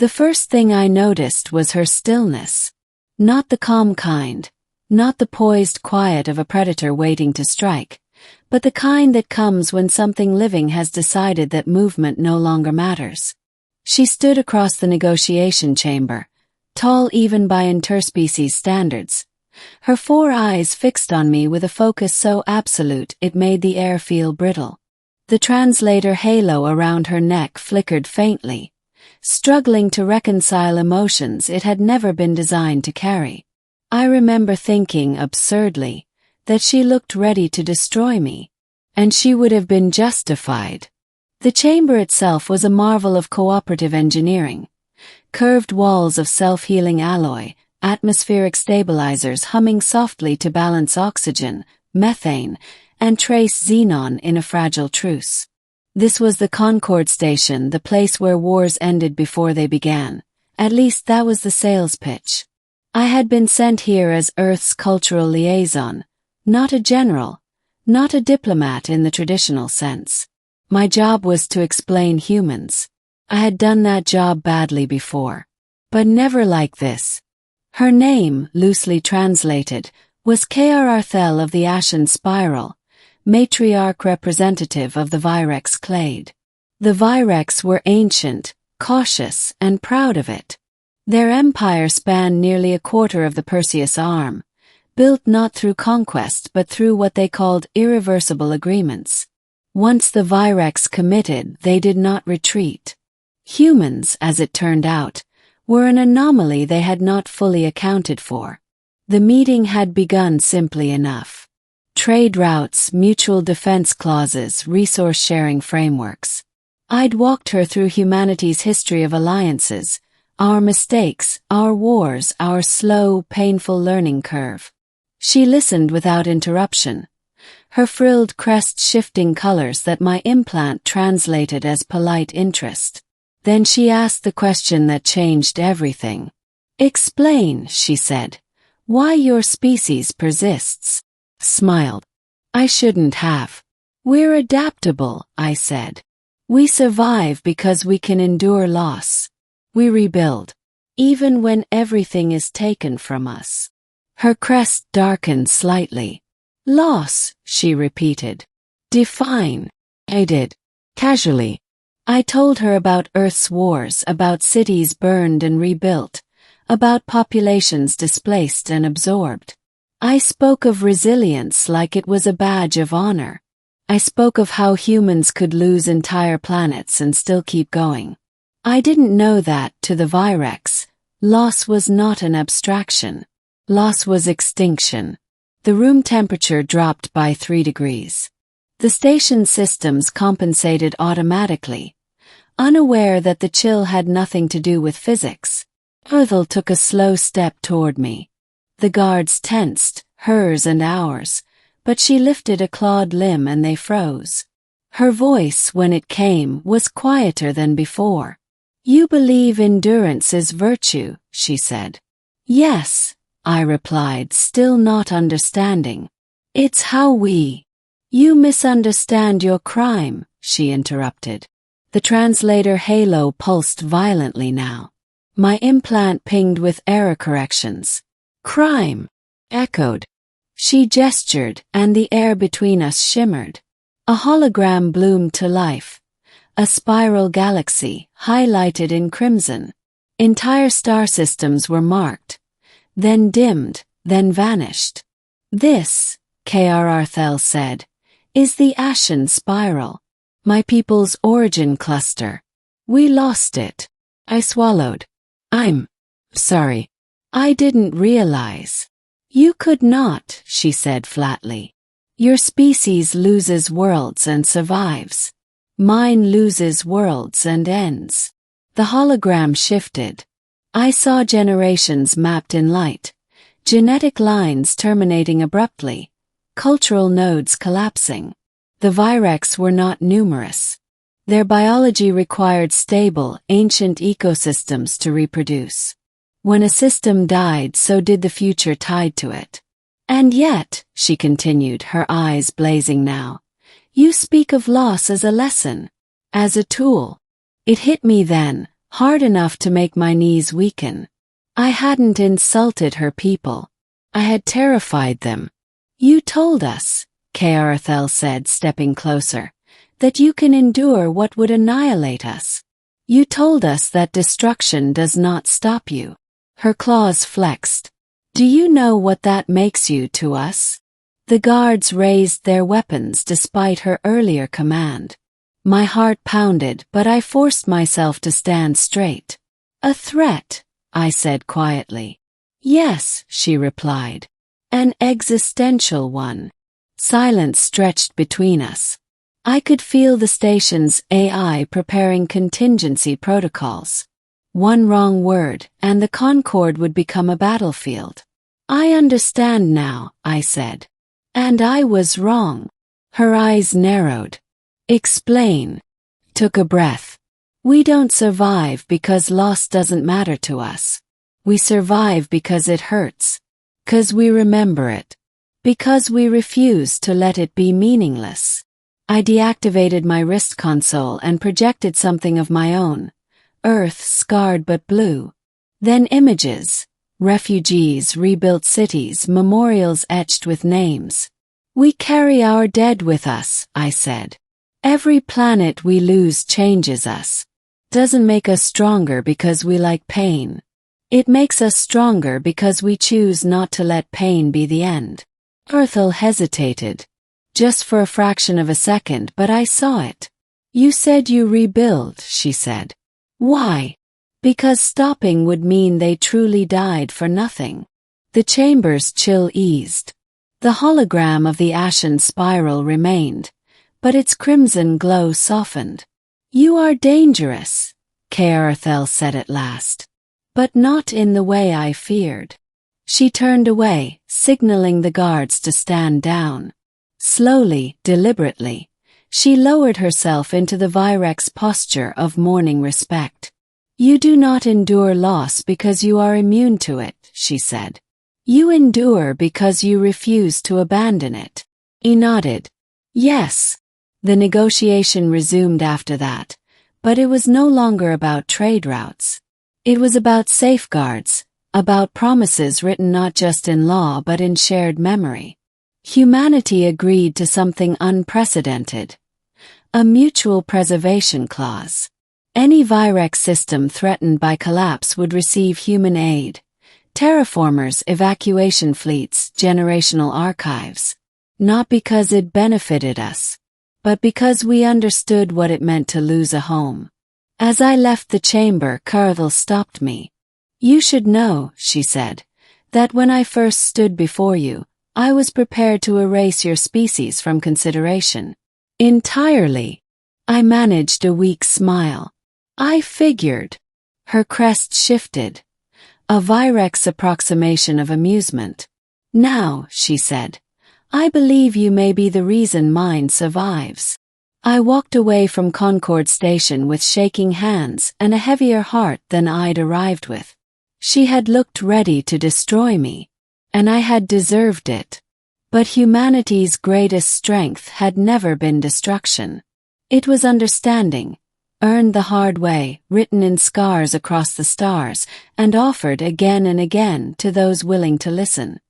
The first thing I noticed was her stillness. Not the calm kind, not the poised quiet of a predator waiting to strike, but the kind that comes when something living has decided that movement no longer matters. She stood across the negotiation chamber, tall even by interspecies standards, her 4 eyes fixed on me with a focus so absolute it made the air feel brittle. The translator halo around her neck flickered faintly, struggling to reconcile emotions it had never been designed to carry. I remember thinking absurdly that she looked ready to destroy me, and she would have been justified. The chamber itself was a marvel of cooperative engineering. Curved walls of self-healing alloy, atmospheric stabilizers humming softly to balance oxygen, methane, and trace xenon in a fragile truce. This was the Concord Station, the place where wars ended before they began. At least that was the sales pitch. I had been sent here as Earth's cultural liaison, not a general, not a diplomat in the traditional sense. My job was to explain humans. I had done that job badly before. But never like this. Her name, loosely translated, was K.R. Arthel of the Ashen Spiral, matriarch representative of the Virex clade. The Virex were ancient, cautious, and proud of it. Their empire spanned nearly a quarter of the Perseus arm, built not through conquest but through what they called irreversible agreements. Once the Virex committed, they did not retreat. Humans, as it turned out, were an anomaly they had not fully accounted for. The meeting had begun simply enough. Trade routes, mutual defense clauses, resource-sharing frameworks. I'd walked her through humanity's history of alliances, our mistakes, our wars, our slow, painful learning curve. She listened without interruption, her frilled crest shifting colors that my implant translated as polite interest. Then she asked the question that changed everything. "Explain," she said, "why your species persists." Smiled. I shouldn't have. "We're adaptable," I said. "We survive because we can endure loss. We rebuild, even when everything is taken from us." Her crest darkened slightly. "Loss," she repeated. "Define." I did. Casually. I told her about Earth's wars, about cities burned and rebuilt, about populations displaced and absorbed. I spoke of resilience like it was a badge of honor. I spoke of how humans could lose entire planets and still keep going. I didn't know that, to the Virex, loss was not an abstraction. Loss was extinction. The room temperature dropped by 3 degrees. The station systems compensated automatically, unaware that the chill had nothing to do with physics. Ethel took a slow step toward me. The guards tensed, hers and ours, but she lifted a clawed limb and they froze. Her voice, when it came, was quieter than before. "You believe endurance is virtue," she said. "Yes," I replied, still not understanding. "It's how we—" "You misunderstand your crime," she interrupted. The translator halo pulsed violently now. My implant pinged with error corrections. "Crime," echoed. She gestured, and the air between us shimmered. A hologram bloomed to life. A spiral galaxy, highlighted in crimson. Entire star systems were marked, then dimmed, then vanished. "This," K.R. Arthel said, "is the Ashen Spiral. My people's origin cluster. We lost it." I swallowed. "I'm sorry. I didn't realize." "You could not," she said flatly. "Your species loses worlds and survives. Mine loses worlds and ends." The hologram shifted. I saw generations mapped in light, genetic lines terminating abruptly, cultural nodes collapsing. The Virex were not numerous. Their biology required stable, ancient ecosystems to reproduce. When a system died, so did the future tied to it. "And yet," she continued, her eyes blazing now, "you speak of loss as a lesson, as a tool." It hit me then, hard enough to make my knees weaken. I hadn't insulted her people. I had terrified them. You told us, Karathel said, stepping closer, that you can endure what would annihilate us. You told us that destruction does not stop you. Her claws flexed. Do you know what that makes you to us? The guards raised their weapons despite her earlier command. My heart pounded, but I forced myself to stand straight. A threat, I said quietly. Yes, she replied. An existential one. Silence stretched between us. I could feel the station's AI preparing contingency protocols. One wrong word, and the Concorde would become a battlefield. I understand now, I said. And I was wrong. Her eyes narrowed. Explain. Took a breath. We don't survive because loss doesn't matter to us. We survive because it hurts. 'Cause we remember it. Because we refuse to let it be meaningless. I deactivated my wrist console and projected something of my own. Earth scarred but blue. Then images. Refugees, rebuilt cities, memorials etched with names. We carry our dead with us, I said. Every planet we lose changes us. Doesn't make us stronger because we like pain. It makes us stronger because we choose not to let pain be the end. Earthel hesitated. Just for a fraction of a second, but I saw it. You said you rebuild, she said. Why? Because stopping would mean they truly died for nothing. The chamber's chill eased. The hologram of the ashen spiral remained, but its crimson glow softened. You are dangerous, Karathel said at last. But not in the way I feared. She turned away, signaling the guards to stand down. Slowly, deliberately, she lowered herself into the Virex posture of mourning respect. You do not endure loss because you are immune to it, she said. You endure because you refuse to abandon it. He nodded. Yes. The negotiation resumed after that, but it was no longer about trade routes. It was about safeguards, about promises written not just in law but in shared memory. Humanity agreed to something unprecedented. A mutual preservation clause. Any Virex system threatened by collapse would receive human aid. Terraformers, evacuation fleets, generational archives. Not because it benefited us, but because we understood what it meant to lose a home. As I left the chamber, Karathel stopped me. You should know, she said, that when I first stood before you, I was prepared to erase your species from consideration. Entirely. I managed a weak smile. I figured. Her crest shifted. A Virex approximation of amusement. Now, she said, I believe you may be the reason mine survives. I walked away from Concorde Station with shaking hands and a heavier heart than I'd arrived with. She had looked ready to destroy me, and I had deserved it. But humanity's greatest strength had never been destruction. It was understanding, earned the hard way, written in scars across the stars, and offered again and again to those willing to listen.